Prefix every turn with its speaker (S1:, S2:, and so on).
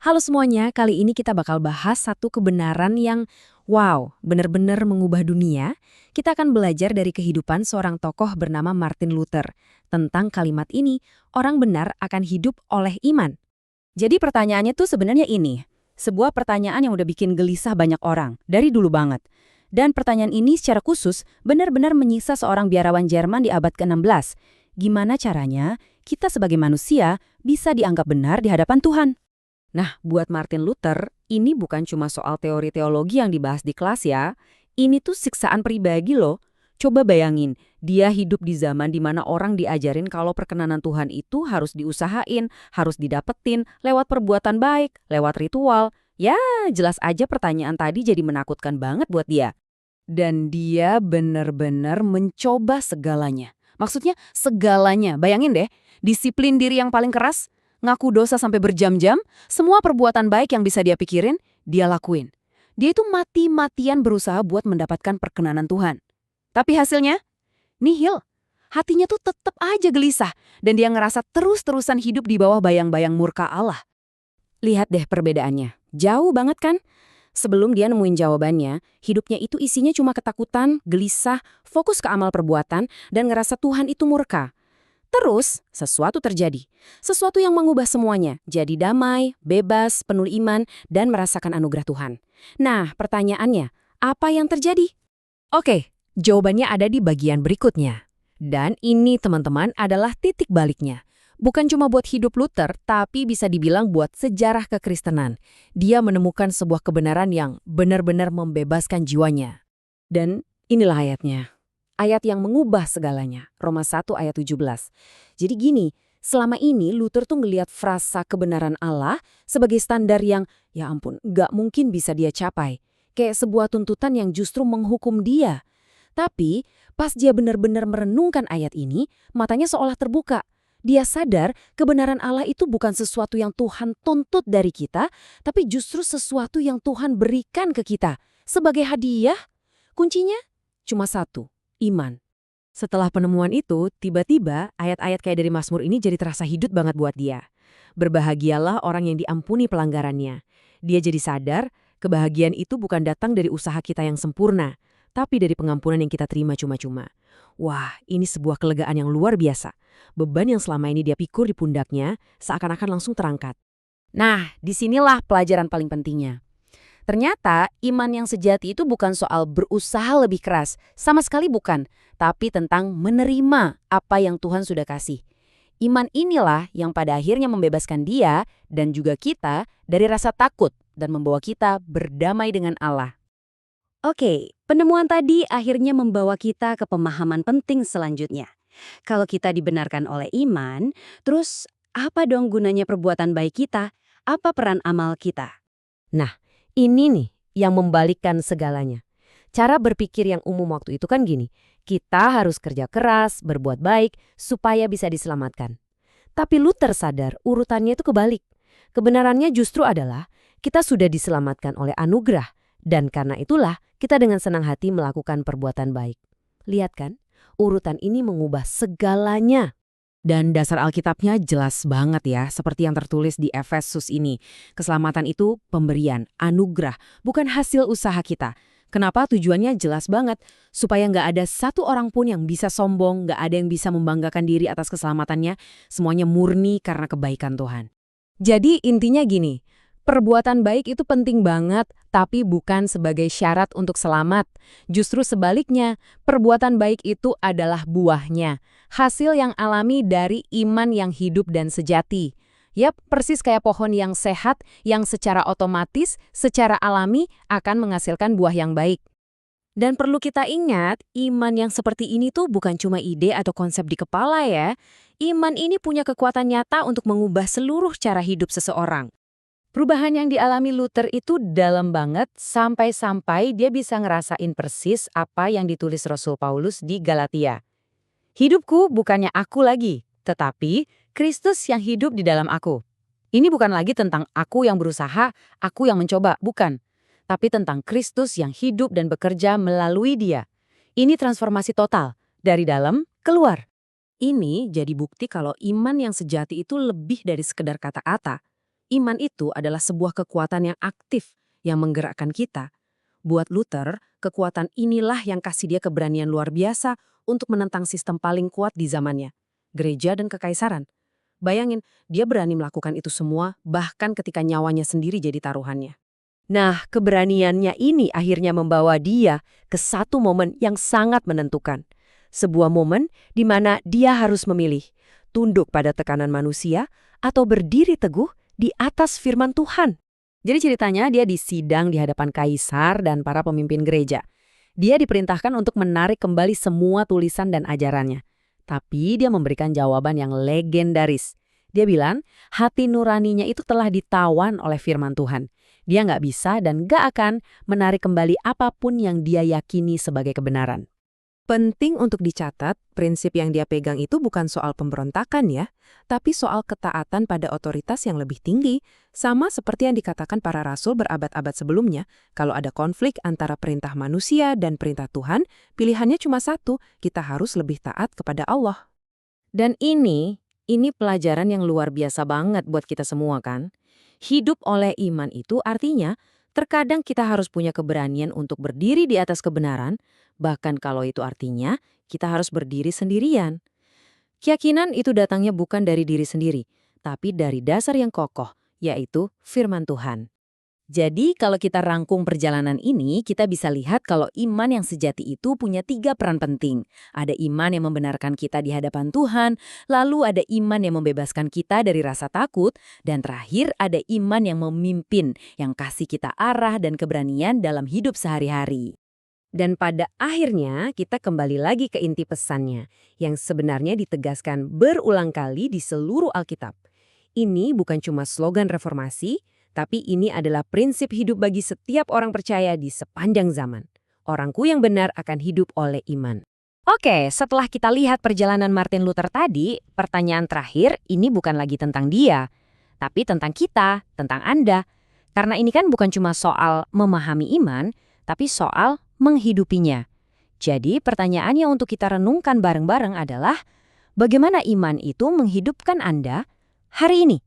S1: Halo semuanya, kali ini kita bakal bahas satu kebenaran yang wow, benar-benar mengubah dunia. Kita akan belajar dari kehidupan seorang tokoh bernama Martin Luther. Tentang kalimat ini, orang benar akan hidup oleh iman.
S2: Jadi pertanyaannya tuh sebenarnya ini. Sebuah pertanyaan yang udah bikin gelisah banyak orang, dari dulu banget. Dan pertanyaan ini secara khusus benar-benar menyiksa seorang biarawan Jerman di abad ke-16. Gimana caranya kita sebagai manusia bisa dianggap benar di hadapan Tuhan?
S1: Nah, buat Martin Luther, ini bukan cuma soal teori teologi yang dibahas di kelas ya. Ini tuh siksaan pribadi loh. Coba bayangin, dia hidup di zaman di mana orang diajarin kalau perkenanan Tuhan itu harus diusahain, harus didapetin lewat perbuatan baik, lewat ritual. Ya, jelas aja pertanyaan tadi jadi menakutkan banget buat dia.
S2: Dan dia benar-benar mencoba segalanya. Maksudnya segalanya. Bayangin deh, disiplin diri yang paling keras, ngaku dosa sampai berjam-jam, semua perbuatan baik yang bisa dia pikirin, dia lakuin. Dia itu mati-matian berusaha buat mendapatkan perkenanan Tuhan. Tapi hasilnya? Nihil. Hatinya tuh tetap aja gelisah, dan dia ngerasa terus-terusan hidup di bawah bayang-bayang murka Allah.
S1: Lihat deh perbedaannya. Jauh banget kan? Sebelum dia nemuin jawabannya, hidupnya itu isinya cuma ketakutan, gelisah, fokus ke amal perbuatan, dan ngerasa Tuhan itu murka. Terus, sesuatu terjadi. Sesuatu yang mengubah semuanya. Jadi damai, bebas, penuh iman, dan merasakan anugerah Tuhan. Nah, pertanyaannya, apa yang terjadi? Oke, jawabannya ada di bagian berikutnya. Dan ini, teman-teman, adalah titik baliknya. Bukan cuma buat hidup Luther, tapi bisa dibilang buat sejarah kekristenan. Dia menemukan sebuah kebenaran yang benar-benar membebaskan jiwanya. Dan inilah ayatnya. Ayat yang mengubah segalanya. Roma 1 ayat 17. Jadi gini, selama ini Luther tuh ngelihat frasa kebenaran Allah sebagai standar yang, ya ampun, gak mungkin bisa dia capai. Kayak sebuah tuntutan yang justru menghukum dia. Tapi, pas dia benar-benar merenungkan ayat ini, matanya seolah terbuka. Dia sadar kebenaran Allah itu bukan sesuatu yang Tuhan tuntut dari kita, tapi justru sesuatu yang Tuhan berikan ke kita. Sebagai hadiah, kuncinya cuma satu, iman. Setelah penemuan itu, tiba-tiba ayat-ayat kayak dari Mazmur ini jadi terasa hidup banget buat dia. Berbahagialah orang yang diampuni pelanggarannya. Dia jadi sadar, kebahagiaan itu bukan datang dari usaha kita yang sempurna, tapi dari pengampunan yang kita terima cuma-cuma. Wah, ini sebuah kelegaan yang luar biasa. Beban yang selama ini dia pikul di pundaknya seakan-akan langsung terangkat. Nah, disinilah pelajaran paling pentingnya. Ternyata iman yang sejati itu bukan soal berusaha lebih keras, sama sekali bukan, tapi tentang menerima apa yang Tuhan sudah kasih. Iman inilah yang pada akhirnya membebaskan dia dan juga kita dari rasa takut dan membawa kita berdamai dengan Allah.
S2: Oke, penemuan tadi akhirnya membawa kita ke pemahaman penting selanjutnya. Kalau kita dibenarkan oleh iman, terus apa dong gunanya perbuatan baik kita? Apa peran amal kita?
S1: Nah, ini nih yang membalikkan segalanya. Cara berpikir yang umum waktu itu kan gini, kita harus kerja keras, berbuat baik, supaya bisa diselamatkan. Tapi Luther sadar urutannya itu kebalik. Kebenarannya justru adalah kita sudah diselamatkan oleh anugerah, dan karena itulah kita dengan senang hati melakukan perbuatan baik. Lihat kan, urutan ini mengubah segalanya. Dan dasar Alkitabnya jelas banget ya, seperti yang tertulis di Efesus ini. Keselamatan itu pemberian, anugerah, bukan hasil usaha kita. Kenapa? Tujuannya jelas banget, supaya nggak ada satu orang pun yang bisa sombong, nggak ada yang bisa membanggakan diri atas keselamatannya, semuanya murni karena kebaikan Tuhan. Jadi intinya gini, perbuatan baik itu penting banget, tapi bukan sebagai syarat untuk selamat. Justru sebaliknya, perbuatan baik itu adalah buahnya, hasil yang alami dari iman yang hidup dan sejati. Yap, persis kayak pohon yang sehat, yang secara otomatis, secara alami akan menghasilkan buah yang baik. Dan perlu kita ingat, iman yang seperti ini tuh bukan cuma ide atau konsep di kepala ya. Iman ini punya kekuatan nyata untuk mengubah seluruh cara hidup seseorang. Perubahan yang dialami Luther itu dalam banget sampai-sampai dia bisa ngerasain persis apa yang ditulis Rasul Paulus di Galatia. Hidupku bukannya aku lagi, tetapi Kristus yang hidup di dalam aku. Ini bukan lagi tentang aku yang berusaha, aku yang mencoba, bukan. Tapi tentang Kristus yang hidup dan bekerja melalui dia. Ini transformasi total, dari dalam keluar. Ini jadi bukti kalau iman yang sejati itu lebih dari sekedar kata-kata. Iman itu adalah sebuah kekuatan yang aktif yang menggerakkan kita. Buat Luther, kekuatan inilah yang kasih dia keberanian luar biasa untuk menentang sistem paling kuat di zamannya, gereja dan kekaisaran. Bayangin, dia berani melakukan itu semua bahkan ketika nyawanya sendiri jadi taruhannya.
S3: Nah, keberaniannya ini akhirnya membawa dia ke satu momen yang sangat menentukan. Sebuah momen di mana dia harus memilih, tunduk pada tekanan manusia atau berdiri teguh di atas firman Tuhan.
S2: Jadi ceritanya dia disidang di hadapan kaisar dan para pemimpin gereja. Dia diperintahkan untuk menarik kembali semua tulisan dan ajarannya. Tapi dia memberikan jawaban yang legendaris. Dia bilang, hati nuraninya itu telah ditawan oleh firman Tuhan. Dia nggak bisa dan nggak akan menarik kembali apapun yang dia yakini sebagai kebenaran.
S1: Penting untuk dicatat, prinsip yang dia pegang itu bukan soal pemberontakan ya, tapi soal ketaatan pada otoritas yang lebih tinggi, sama seperti yang dikatakan para rasul berabad-abad sebelumnya. Kalau ada konflik antara perintah manusia dan perintah Tuhan, pilihannya cuma satu, kita harus lebih taat kepada Allah. Dan ini pelajaran yang luar biasa banget buat kita semua kan? Hidup oleh iman itu artinya, terkadang kita harus punya keberanian untuk berdiri di atas kebenaran, bahkan kalau itu artinya kita harus berdiri sendirian. Keyakinan itu datangnya bukan dari diri sendiri, tapi dari dasar yang kokoh, yaitu firman Tuhan. Jadi kalau kita rangkum perjalanan ini, kita bisa lihat kalau iman yang sejati itu punya 3 peran penting. Ada iman yang membenarkan kita di hadapan Tuhan, lalu ada iman yang membebaskan kita dari rasa takut, dan terakhir ada iman yang memimpin, yang kasih kita arah dan keberanian dalam hidup sehari-hari. Dan pada akhirnya kita kembali lagi ke inti pesannya, yang sebenarnya ditegaskan berulang kali di seluruh Alkitab. Ini bukan cuma slogan reformasi, tapi ini adalah prinsip hidup bagi setiap orang percaya di sepanjang zaman. Orangku yang benar akan hidup oleh iman. Oke, setelah kita lihat perjalanan Martin Luther tadi, pertanyaan terakhir ini bukan lagi tentang dia, tapi tentang kita, tentang Anda. Karena ini kan bukan cuma soal memahami iman, tapi soal menghidupinya. Jadi pertanyaannya untuk kita renungkan bareng-bareng adalah, bagaimana iman itu menghidupkan Anda hari ini?